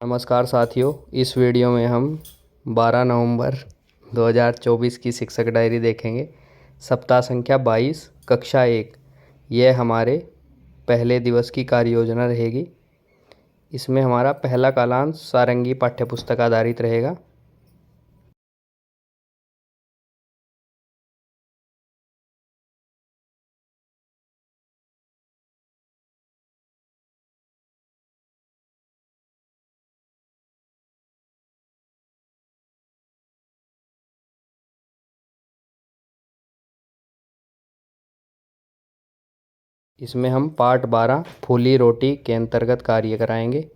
नमस्कार साथियों। इस वीडियो में हम 12 नवंबर 2024 की शिक्षक डायरी देखेंगे। सप्ताह संख्या 22, कक्षा 1। यह हमारे पहले दिवस की कार्य योजना रहेगी। इसमें हमारा पहला कालांश सारंगी पाठ्यपुस्तक आधारित रहेगा। इसमें हम पाठ 12 फूली रोटी के अंतर्गत कार्य कराएंगे।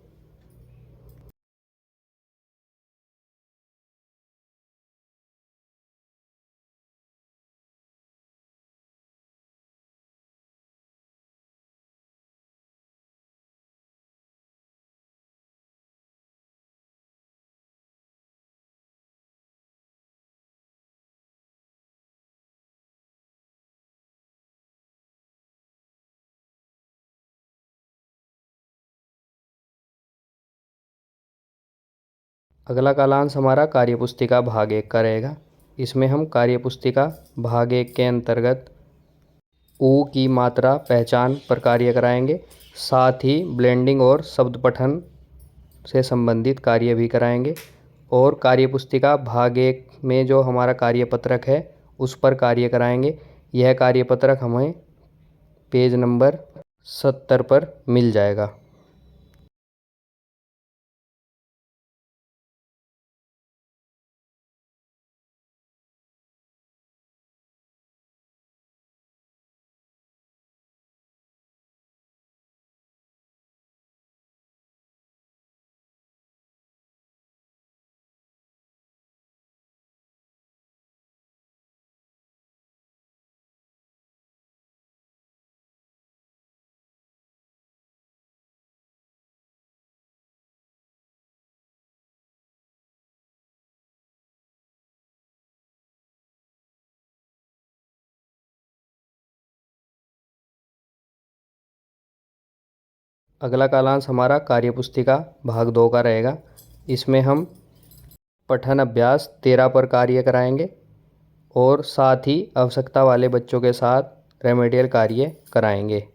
अगला कालांश हमारा कार्यपुस्तिका भाग 1 का रहेगा। इसमें हम कार्यपुस्तिका भाग 1 के अंतर्गत ऊ की मात्रा पहचान पर कार्य कराएंगे। साथ ही ब्लेंडिंग और शब्द पठन से संबंधित कार्य भी कराएंगे। और कार्यपुस्तिका भाग 1 में जो हमारा कार्यपत्रक है उस पर कार्य कराएंगे। यह कार्यपत्रक हमें पेज नंबर 70 पर मिल जाएगा। अगला कालांश हमारा कार्यपुस्तिका भाग 2 का रहेगा। इसमें हम पठन अभ्यास 13 पर कार्य कराएंगे और साथ ही आवश्यकता वाले बच्चों के साथ रेमेडियल कार्य कराएंगे।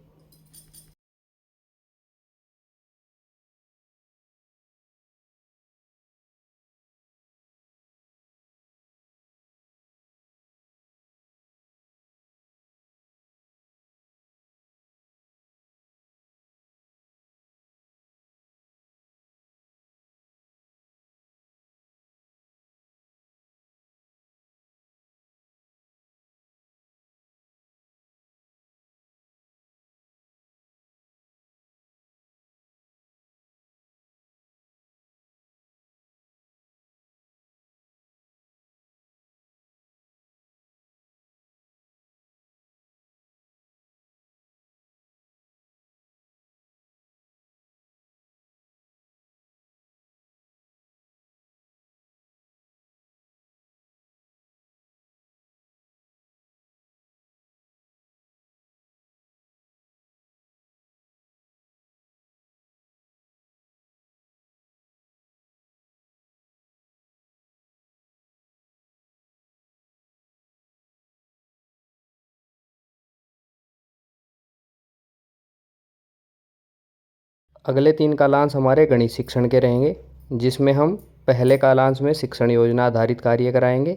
अगले 3 कालांश हमारे गणित शिक्षण के रहेंगे, जिसमें हम पहले कालांश में शिक्षण योजना आधारित कार्य कराएंगे।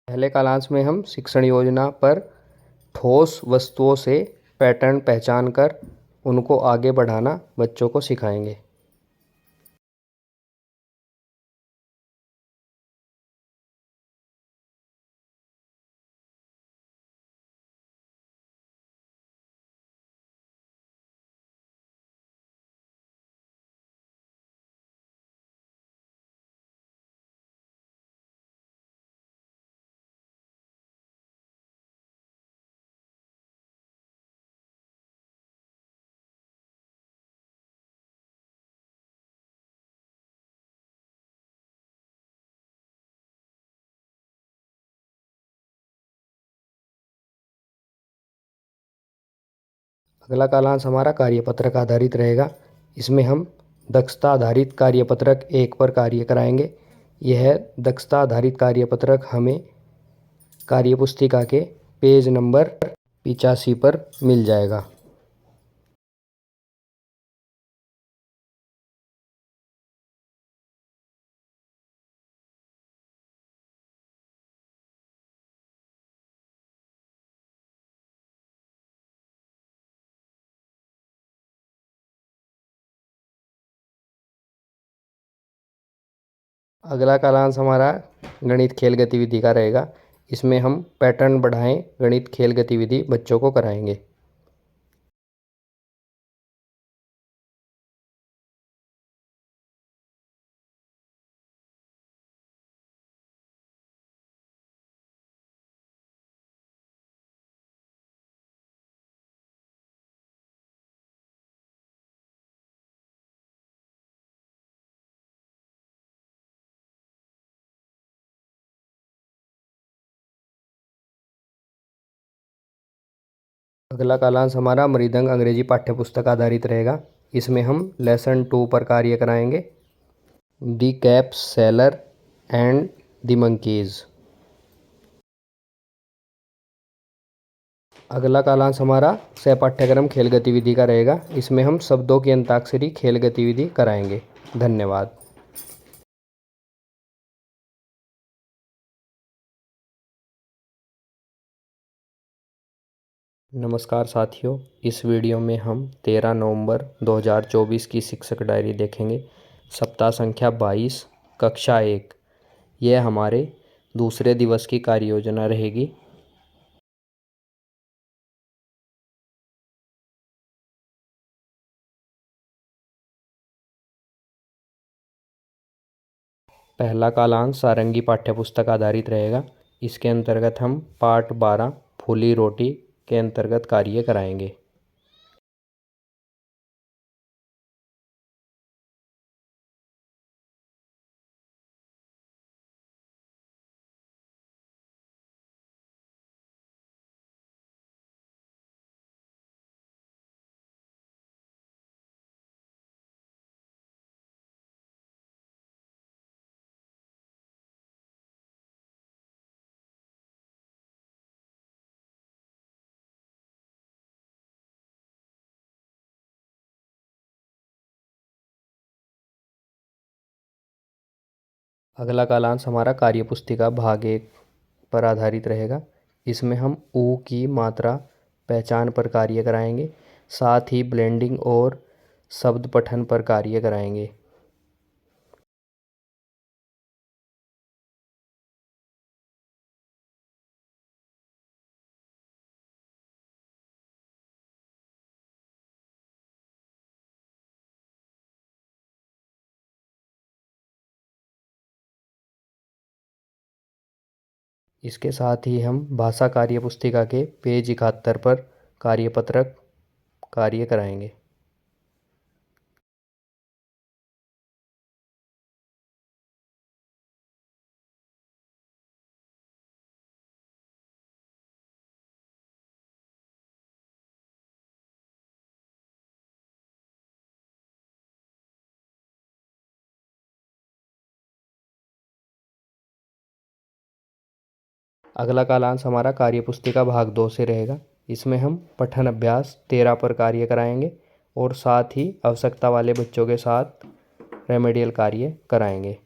पहले कालांश में हम शिक्षण योजना पर ठोस वस्तुओं से पैटर्न पहचान कर उनको आगे बढ़ाना बच्चों को सिखाएंगे। अगला कालांश हमारा कार्यपत्रक आधारित रहेगा। इसमें हम दक्षता आधारित कार्यपत्रक 1 पर कार्य कराएंगे। यह दक्षता आधारित कार्यपत्रक हमें कार्यपुस्तिका के पेज नंबर 85 पर मिल जाएगा। अगला कालांश हमारा गणित खेल गतिविधि का रहेगा। इसमें हम पैटर्न बढ़ाएं गणित खेल गतिविधि बच्चों को कराएंगे। अगला कालांश हमारा मृदंग अंग्रेजी पाठ्यपुस्तक आधारित रहेगा। इसमें हम लेसन 2 पर कार्य कराएंगे, the cap seller and the monkeys. अगला कालांश हमारा सह पाठ्यक्रम खेल गतिविधि का रहेगा। इसमें हम शब्दों की अंताक्षरी खेल गतिविधि कराएंगे। धन्यवाद। नमस्कार साथियों, इस वीडियो में हम 13 नवंबर 2024 की शिक्षक डायरी देखेंगे। सप्ताह संख्या 22, कक्षा 1। यह हमारे दूसरे दिवस की कार्य योजना रहेगी। पहला कालांश सारंगी पाठ्यपुस्तक आधारित रहेगा। इसके अंतर्गत हम पाठ 12 फूली रोटी के अंतर्गत कार्य कराएंगे। अगला कालांश हमारा कार्यपुस्तिका भाग 1 पर आधारित रहेगा। इसमें हम ऊ की मात्रा पहचान पर कार्य कराएंगे, साथ ही ब्लेंडिंग और शब्द पठन पर कार्य कराएंगे। इसके साथ ही हम भाषा कार्यपुस्तिका के पेज 71 पर कार्यपत्रक कार्य कराएंगे। अगला कालांश हमारा कार्यपुस्तिका भाग 2 से रहेगा। इसमें हम पठन अभ्यास 13 पर कार्य कराएंगे और साथ ही आवश्यकता वाले बच्चों के साथ रेमेडियल कार्य कराएंगे।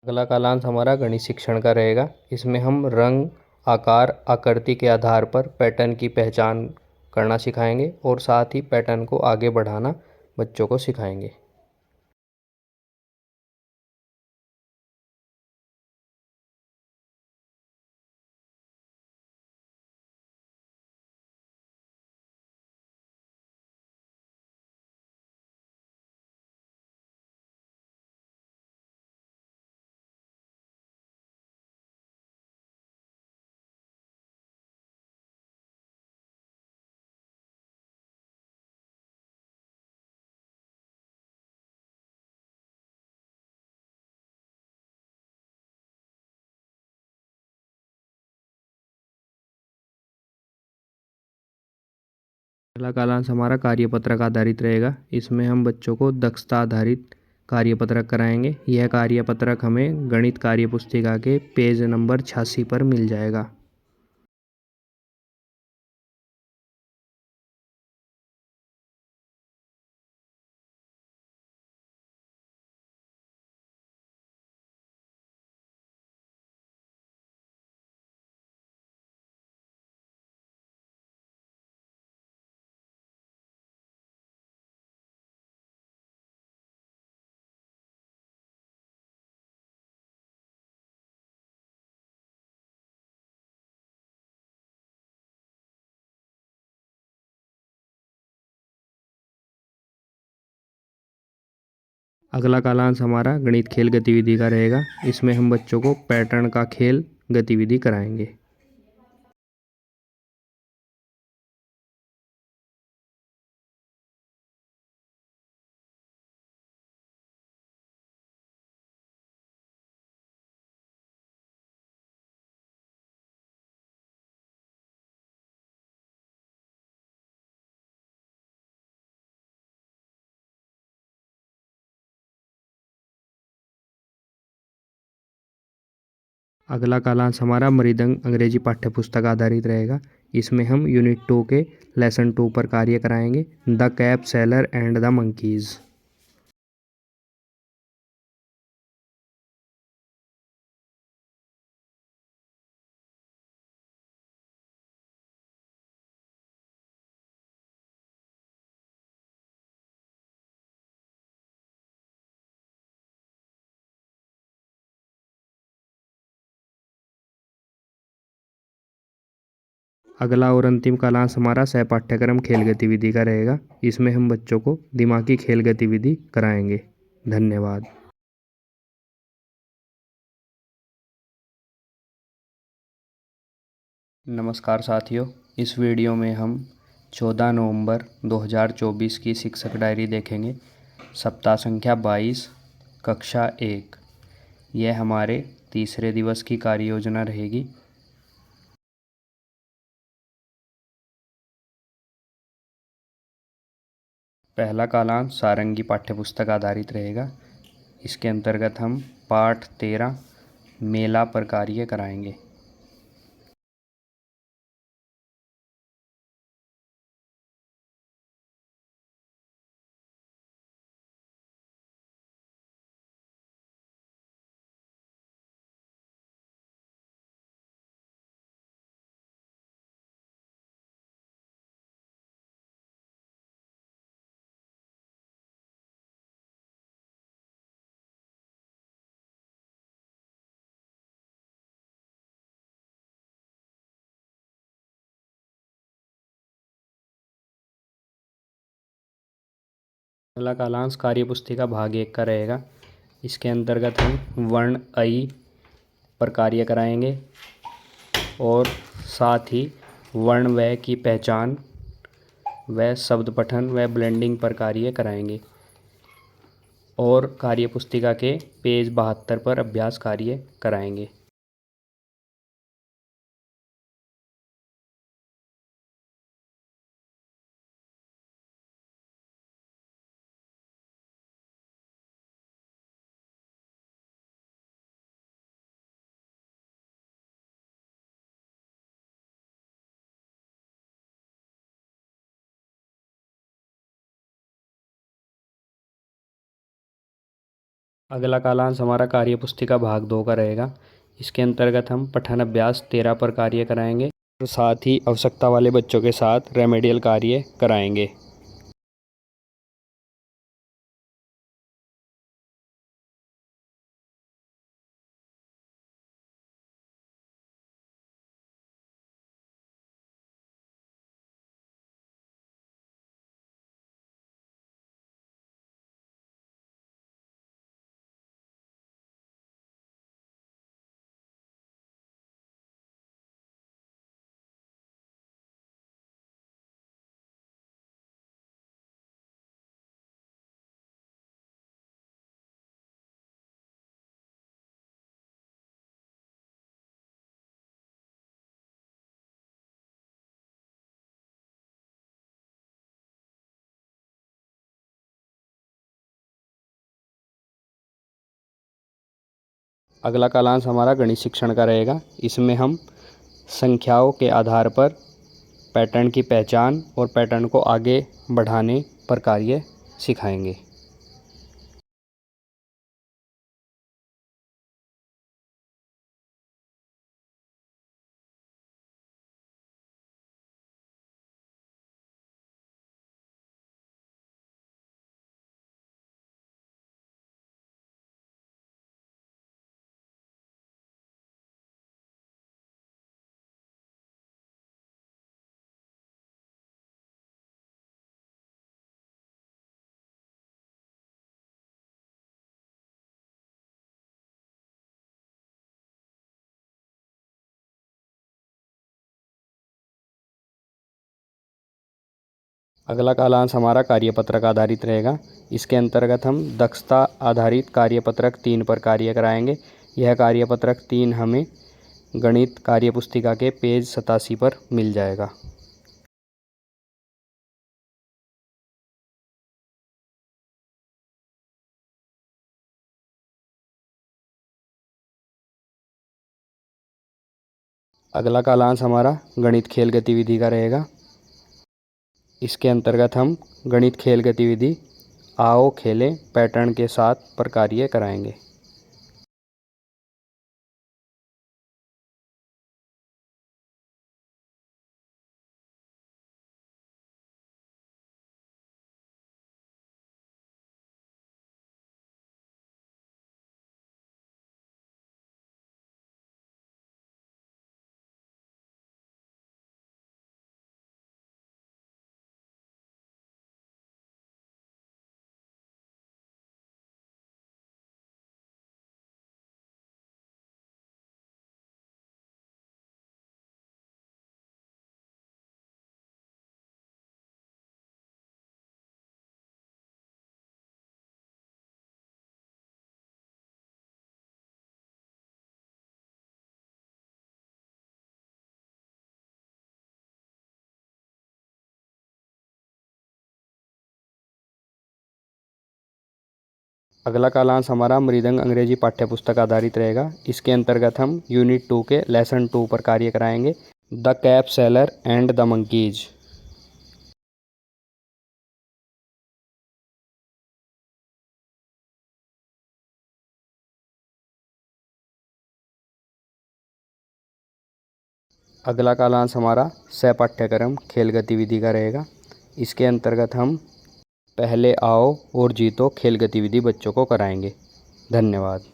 अगला कालांश हमारा गणित शिक्षण का रहेगा। इसमें हम रंग, आकार, आकृति के आधार पर पैटर्न की पहचान करना सिखाएंगे और साथ ही पैटर्न को आगे बढ़ाना बच्चों को सिखाएंगे। अगला कालांश हमारा कार्यपत्रक आधारित रहेगा। इसमें हम बच्चों को दक्षता आधारित कार्यपत्रक कराएंगे। यह कार्यपत्रक हमें गणित कार्य पुस्तिका के पेज नंबर 86 पर मिल जाएगा। अगला कालांश हमारा गणित खेल गतिविधि का रहेगा। इसमें हम बच्चों को पैटर्न का खेल गतिविधि कराएंगे। अगला कालांश हमारा मृदंग अंग्रेजी पाठ्यपुस्तक आधारित रहेगा। इसमें हम यूनिट 2 के लेसन 2 पर कार्य कराएंगे, the cap seller and the monkeys. अगला और अंतिम कालांश हमारा सह पाठ्यक्रम खेल गतिविधि का रहेगा। इसमें हम बच्चों को दिमागी खेल गतिविधि कराएंगे। धन्यवाद। नमस्कार साथियों, इस वीडियो में हम 14 नवंबर 2024 की शिक्षक डायरी देखेंगे। सप्ताह संख्या 22, कक्षा 1। यह हमारे तीसरे दिवस की कार्य योजना रहेगी। पहला कालांश सारंगी पाठ्यपुस्तक आधारित रहेगा। इसके अंतर्गत हम पाठ 13 मेला पर कार्य कराएंगे। अगला कालांश कार्य पुस्तिका भाग 1 का रहेगा। इसके अंतर्गत हम वर्ण ऐ पर कार्य कराएंगे और साथ ही वर्ण व की पहचान व शब्द पठन व ब्लेंडिंग पर कार्य कराएंगे और कार्य पुस्तिका के पेज 72 पर अभ्यास कार्य कराएंगे। अगला कालांश हमारा कार्य पुस्तिका भाग 2 का रहेगा। इसके अंतर्गत हम पठन अभ्यास 13 पर कार्य कराएंगे और साथ ही आवश्यकता वाले बच्चों के साथ रेमेडियल कार्य कराएंगे। अगला कालांश हमारा गणित शिक्षण का रहेगा। इसमें हम संख्याओं के आधार पर पैटर्न की पहचान और पैटर्न को आगे बढ़ाने पर कार्य सिखाएंगे। अगला कालांश हमारा कार्यपत्रक आधारित रहेगा। इसके अंतर्गत हम दक्षता आधारित कार्यपत्रक 3 पर कार्य कराएंगे। यह कार्यपत्रक 3 हमें गणित कार्यपुस्तिका के पेज 87 पर मिल जाएगा। अगला कालांश हमारा गणित खेल गतिविधि का रहेगा। इसके अंतर्गत हम गणित खेल गतिविधि आओ खेलें पैटर्न के साथ पर कार्य कराएंगे। अगला कालांश हमारा मृदंग अंग्रेजी पाठ्यपुस्तक आधारित रहेगा। इसके अंतर्गत हम यूनिट 2 के लेसन 2 पर कार्य कराएंगे, the cap seller and the monkeys. अगला कालांश हमारा सह पाठ्यक्रम खेल गतिविधि का रहेगा। इसके अंतर्गत हम पहले आओ और जीतो खेल गतिविधि बच्चों को कराएंगे। धन्यवाद।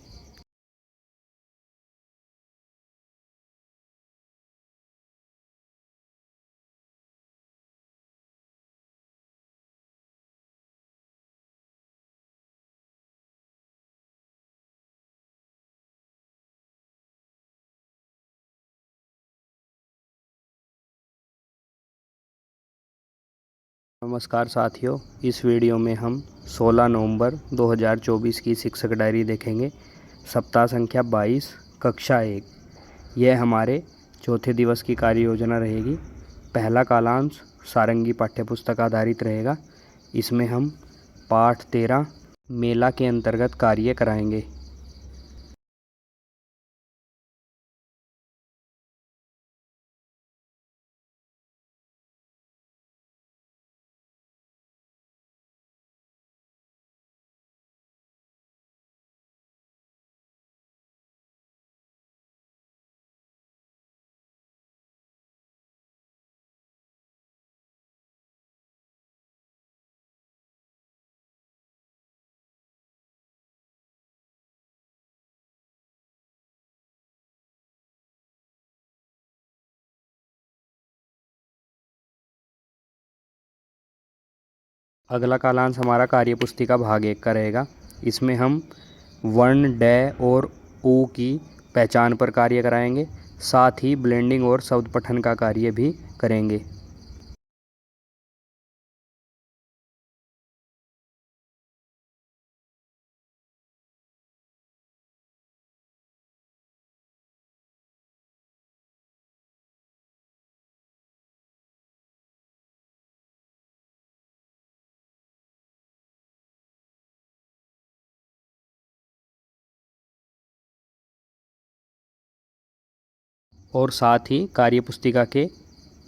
नमस्कार साथियों, इस वीडियो में हम 16 नवंबर 2024 की शिक्षक डायरी देखेंगे। सप्ताह संख्या 22, कक्षा 1। यह हमारे चौथे दिवस की कार्य योजना रहेगी। पहला कालांश सारंगी पाठ्यपुस्तक आधारित रहेगा। इसमें हम पाठ 13 मेला के अंतर्गत कार्य कराएंगे। अगला कालांश हमारा कार्य पुस्तिका भाग 1 का रहेगा। इसमें हम वर्ण डे और ऊ की पहचान पर कार्य कराएंगे, साथ ही ब्लेंडिंग और शब्द पठन का कार्य भी करेंगे। और साथ ही कार्य पुस्तिका के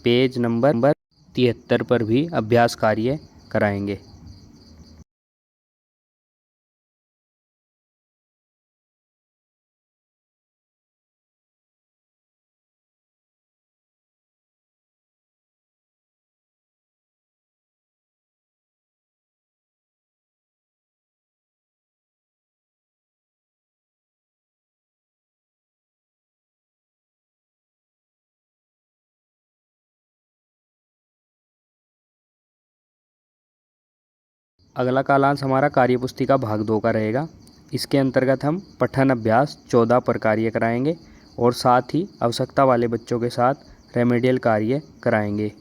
पेज नंबर 73 पर भी अभ्यास कार्य कराएंगे। अगला कालांश हमारा कार्य पुस्तिका भाग 2 का रहेगा। इसके अंतर्गत हम पठन अभ्यास 14 पर कार्य कराएंगे और साथ ही आवश्यकता वाले बच्चों के साथ रेमेडियल कार्य कराएंगे।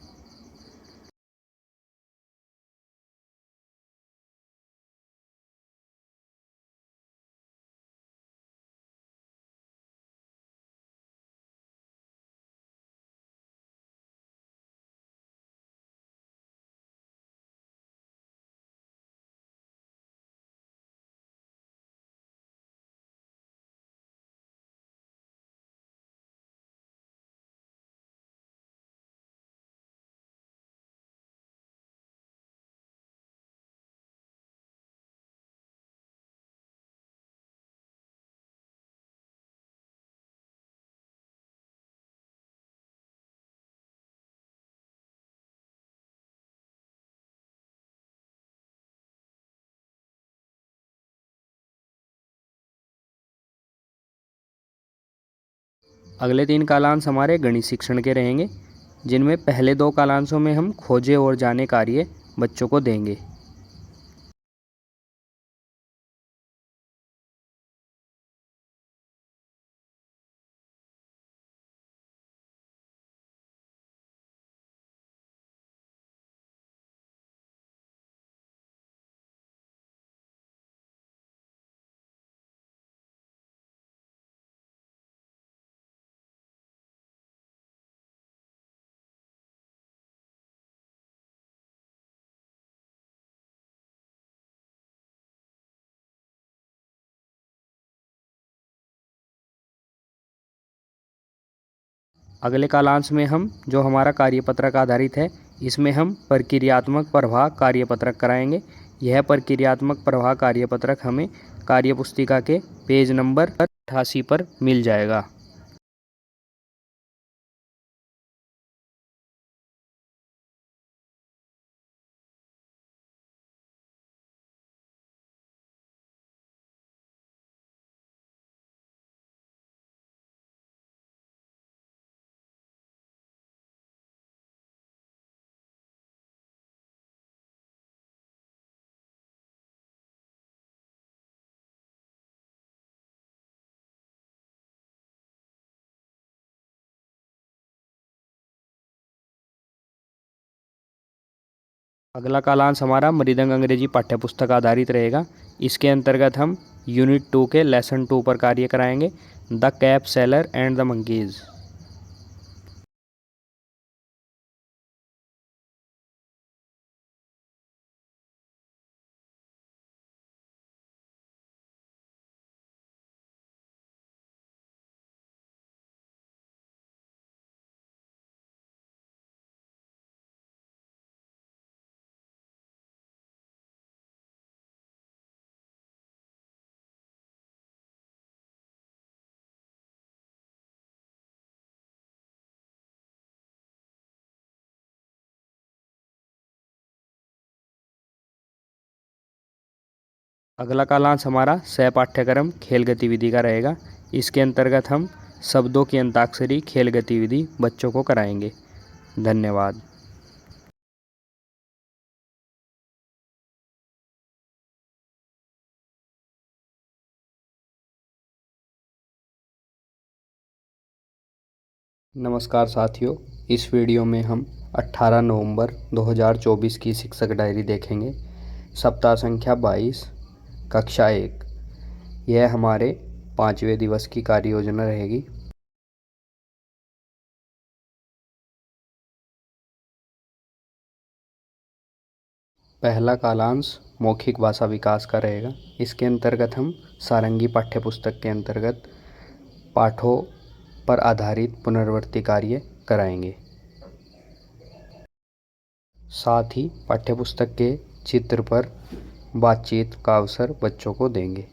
अगले 3 कालांश हमारे गणित शिक्षण के रहेंगे, जिनमें पहले 2 कालांशों में हम खोजे और जाने कार्य बच्चों को देंगे। अगले कालांश में हम जो हमारा कार्यपत्रक आधारित है, इसमें हम प्रक्रियात्मक प्रवाह कार्यपत्रक कराएंगे। यह प्रक्रियात्मक प्रवाह कार्यपत्रक हमें कार्यपुस्तिका के पेज नंबर 88 पर मिल जाएगा। अगला कालांश हमारा मृदंग अंग्रेजी पाठ्यपुस्तक आधारित रहेगा। इसके अंतर्गत हम यूनिट 2 के लेसन 2 पर कार्य कराएंगे, the cap seller and the monkeys. अगला कालांश हमारा सह पाठ्यक्रम खेल गतिविधि का रहेगा। इसके अंतर्गत हम शब्दों की अंताक्षरी खेल गतिविधि बच्चों को कराएंगे। धन्यवाद। नमस्कार साथियों, इस वीडियो में हम 18 नवंबर 2024 की शिक्षक डायरी देखेंगे। सप्ताह संख्या 22, कक्षा 1। यह हमारे 5वें दिवस की कार्य योजना रहेगी। पहला कालांश मौखिक भाषा विकास का रहेगा। इसके अंतर्गत हम सारंगी पाठ्य पुस्तक के अंतर्गत पाठों पर आधारित पुनरावृत्ति कार्य कराएंगे। साथ ही पाठ्यपुस्तक के चित्र पर बातचीत का अवसर बच्चों को देंगे।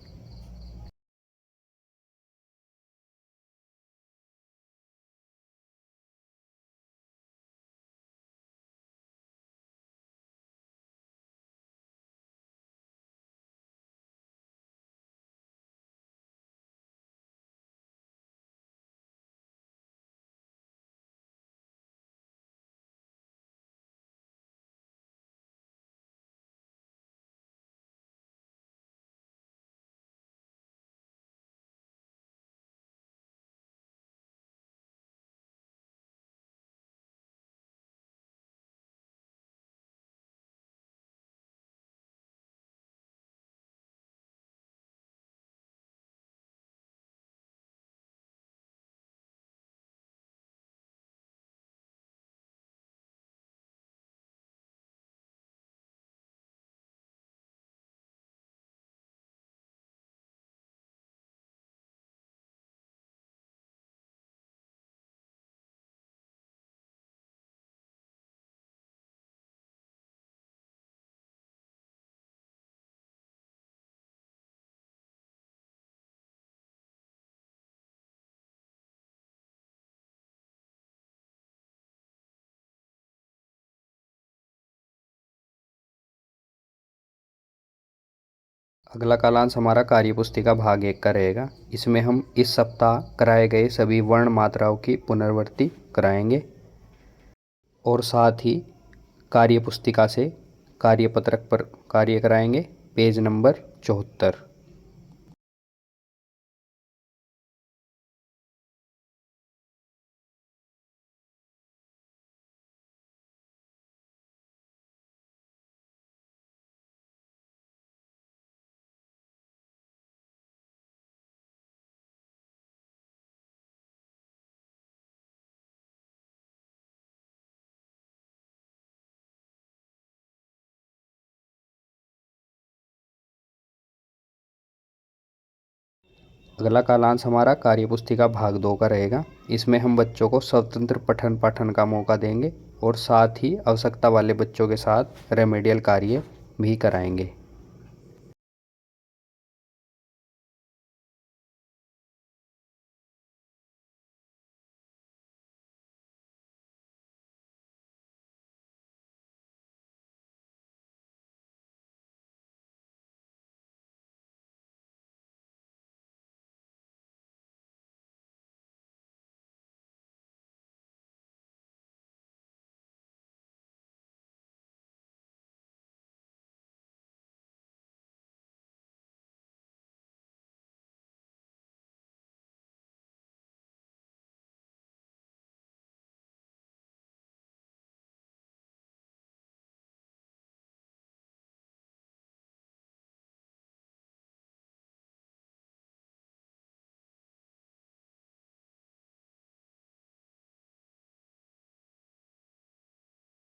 अगला कालांश हमारा कार्यपुस्तिका भाग 1 का रहेगा। इसमें हम इस सप्ताह कराए गए सभी वर्ण मात्राओं की पुनरावृत्ति कराएंगे और साथ ही कार्यपुस्तिका से कार्यपत्रक पर कार्य कराएंगे। Page number 74। अगला कालांश हमारा कार्यपुस्तिका भाग 2 का रहेगा। इसमें हम बच्चों को स्वतंत्र पठन पाठन का मौका देंगे और साथ ही आवश्यकता वाले बच्चों के साथ रेमेडियल कार्य भी कराएंगे।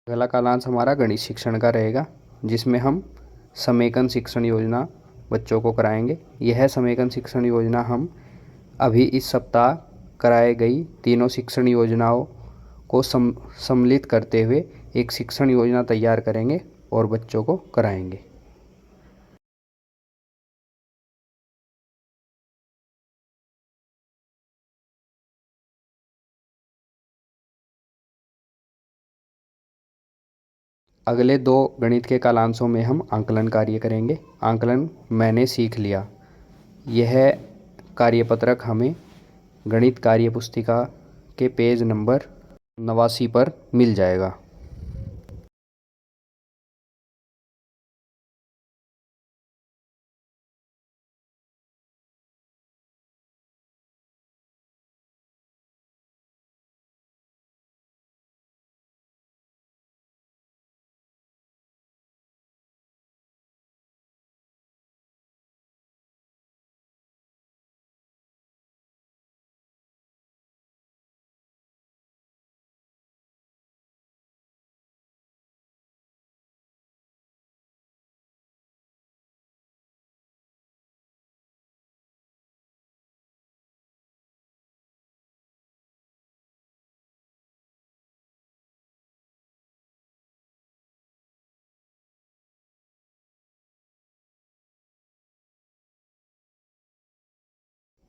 अगला कालांश हमारा गणित शिक्षण का रहेगा, जिसमें हम समेकन शिक्षण योजना बच्चों को कराएंगे। यह समेकन शिक्षण योजना हम अभी इस सप्ताह कराए गई तीनों शिक्षण योजनाओं को सम्मिलित करते हुए एक शिक्षण योजना तैयार करेंगे और बच्चों को कराएंगे। अगले 2 गणित के कालांशों में हम आंकलन कार्य करेंगे। आंकलन मैंने सीख लिया, यह कार्यपत्रक हमें गणित कार्यपुस्तिका के पेज नंबर 89 पर मिल जाएगा।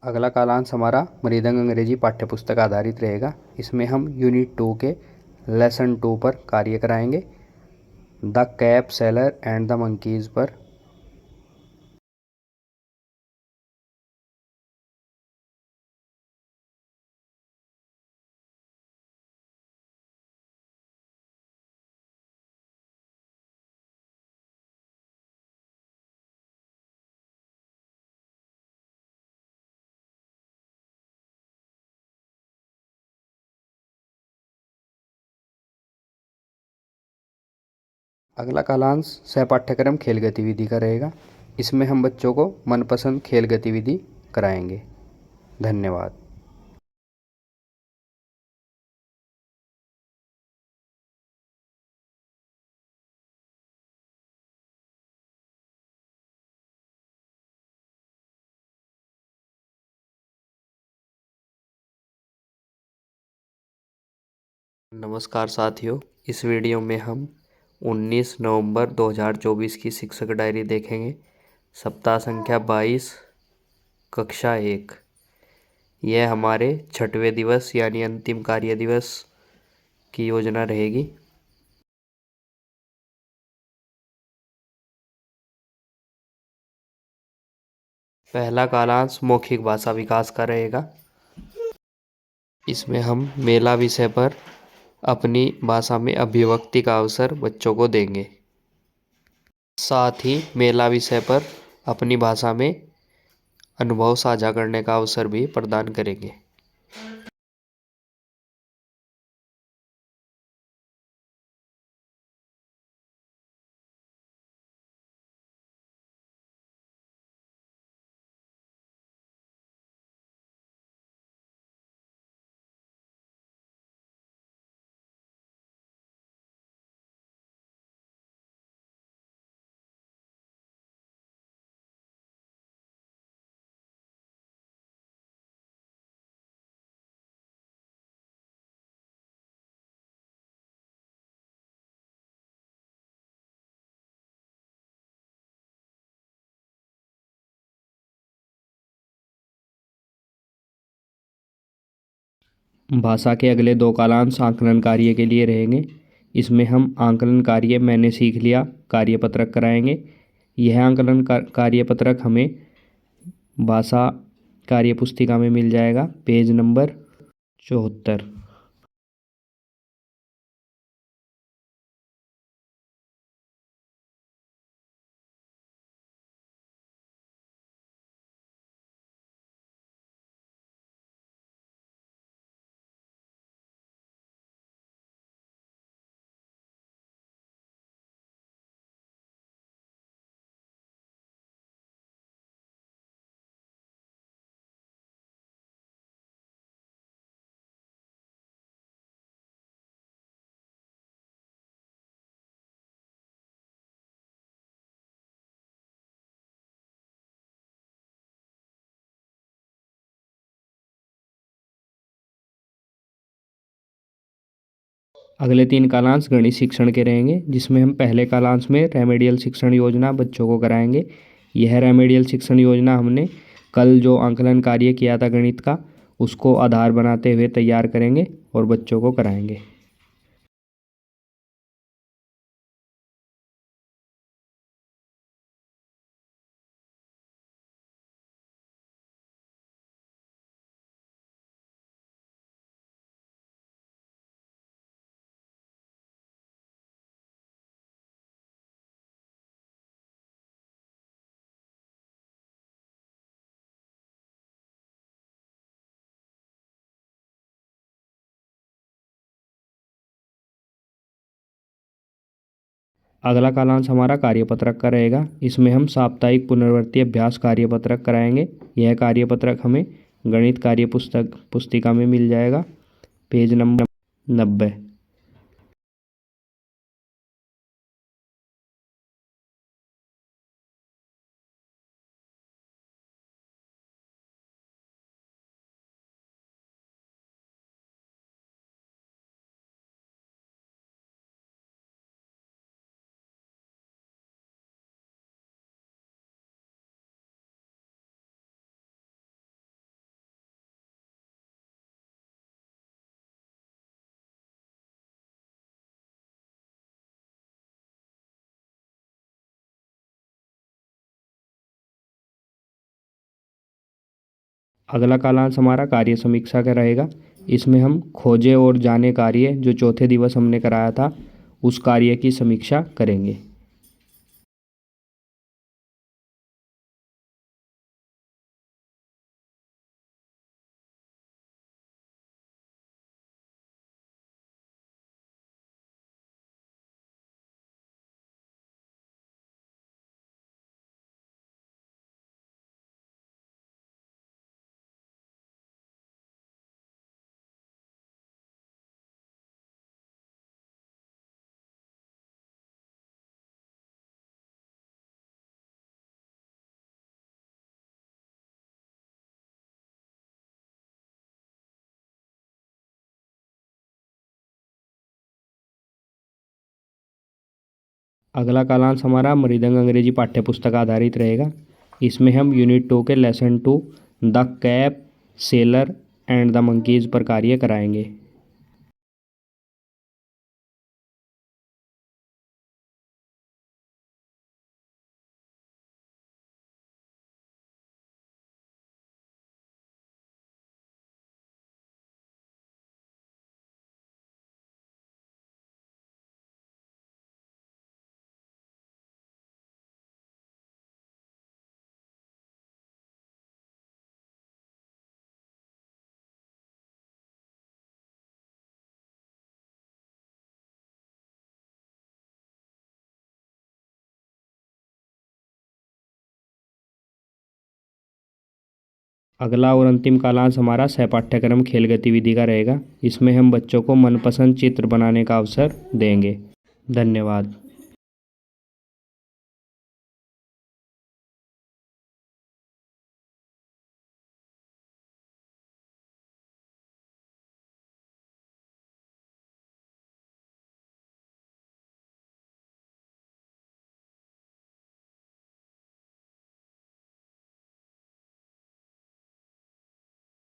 अगला कालांश हमारा मृदंग अंग्रेजी पाठ्यपुस्तक आधारित रहेगा। इसमें हम यूनिट 2 के लेसन 2 पर कार्य कराएंगे, the cap seller and the monkeys पर। अगला कालांश सह पाठ्यक्रम खेल गतिविधि का रहेगा। इसमें हम बच्चों को मनपसंद खेल गतिविधि कराएंगे। धन्यवाद। नमस्कार साथियों, इस वीडियो में हम 19 नवंबर 2024 की शिक्षक डायरी देखेंगे। सप्ताह संख्या 22, कक्षा 1। यह हमारे 6वें दिवस यानी अंतिम कार्य दिवस की योजना रहेगी। पहला कालांश मौखिक भाषा विकास का रहेगा। इसमें हम मेला विषय पर अपनी भाषा में अभिव्यक्ति का अवसर बच्चों को देंगे। साथ ही मेला विषय पर अपनी भाषा में अनुभव साझा करने का अवसर भी प्रदान करेंगे। भाषा के अगले 2 कालांश आकलन कार्य के लिए रहेंगे। इसमें हम आकलन कार्य मैंने सीख लिया कार्यपत्रक कराएंगे। यह आकलन कार्यपत्रक हमें भाषा कार्य पुस्तिका में मिल जाएगा, पेज नंबर 74। अगले 3 कालांश गणित शिक्षण के रहेंगे, जिसमें हम पहले कालांश में रेमेडियल शिक्षण योजना बच्चों को कराएंगे। यह रेमेडियल शिक्षण योजना हमने कल जो आकलन कार्य किया था गणित का, उसको आधार बनाते हुए तैयार करेंगे और बच्चों को कराएंगे। अगला कालांश हमारा कार्यपत्रक का रहेगा। इसमें हम साप्ताहिक पुनरावृत्ति अभ्यास कार्यपत्रक कराएंगे। यह कार्यपत्रक हमें गणित कार्य पुस्तिका में मिल जाएगा, पेज नंबर 90। अगला कालांश हमारा कार्य समीक्षा का रहेगा। इसमें हम खोजे और जाने कार्य जो चौथे दिवस हमने कराया था उस कार्य की समीक्षा करेंगे। अगला कालांश हमारा मृदंग अंग्रेजी पाठ्य पुस्तक आधारित रहेगा। इसमें हम यूनिट 2 के lesson 2 the cap seller and the monkeys पर कार्य कराएंगे। अगला और अंतिम कालांश हमारा सहपाठ्यक्रम खेल गतिविधि का रहेगा। इसमें हम बच्चों को मनपसंद चित्र बनाने का अवसर देंगे। धन्यवाद।